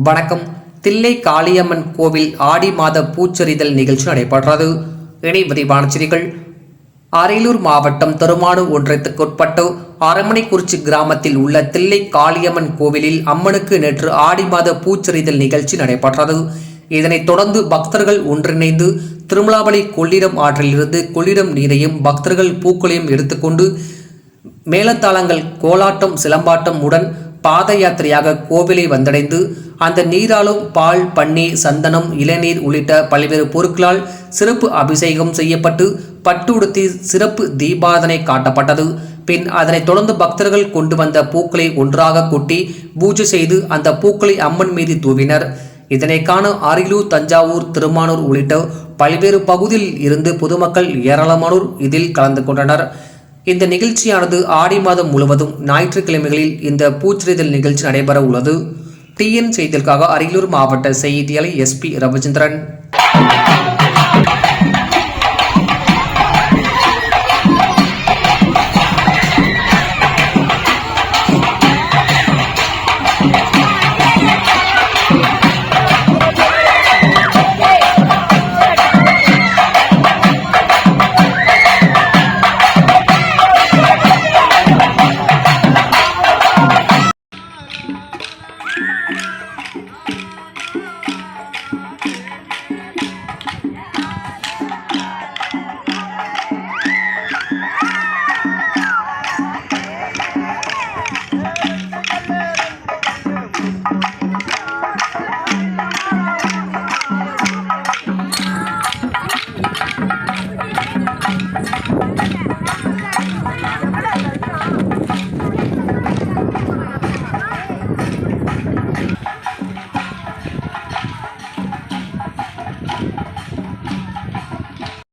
வணக்கம். தில்லை காளியம்மன் கோவில் ஆடி மாத பூச்செறிதல் நிகழ்ச்சி நடைபெற்றது. இனி விரிவான செய்திகள். அரியலூர் மாவட்டம் திருமானூர் ஒன்றியத்துக்குட்பட்ட அரமனைக்குறிச்சி கிராமத்தில் உள்ள தில்லை காளியம்மன் கோவிலில் அம்மனுக்கு நேற்று ஆடி மாத பூச்செறிதல் நிகழ்ச்சி நடைபெற்றது. இதனைத் தொடர்ந்து பக்தர்கள் ஒன்றிணைந்து திருமலாவளி கொள்ளிடம் ஆற்றிலிருந்து கொள்ளிடம் நீரையும் பக்தர்கள் பூக்களையும் எடுத்துக்கொண்டு மேளதாளங்கள், கோலாட்டம், சிலம்பாட்டம் உடன் பாத யாத்திரையாக கோவிலை வந்தடைந்து அந்த நீராலும் பால், பன்னீர், சந்தனம், இளநீர் உள்ளிட்ட பல்வேறு பொருட்களால் சிறப்பு அபிஷேகம் செய்யப்பட்டு பட்டு உடுத்தி சிறப்பு தீபாதனை காட்டப்பட்டது. பின் அதனைத் தொடர்ந்து பக்தர்கள் கொண்டு வந்த பூக்களை ஒன்றாக கொட்டி பூஜை செய்து அந்த பூக்களை அம்மன் மீது தூவினர். இதனை காண அரியலூர், தஞ்சாவூர், திருமானூர் உள்ளிட்ட பல்வேறு பகுதியில் இருந்து பொதுமக்கள் ஏராளமானோர் இதில் கலந்து கொண்டனர். இந்த நிகழ்ச்சியானது ஆடி மாதம் முழுவதும் ஞாயிற்றுக்கிழமைகளில் இந்த பூச்செறிதல் நிகழ்ச்சி நடைபெற உள்ளது. டிஎன் செய்திகளுக்காக அரியலூர் மாவட்ட செய்தியாளர் SP ரவிச்சந்திரன்.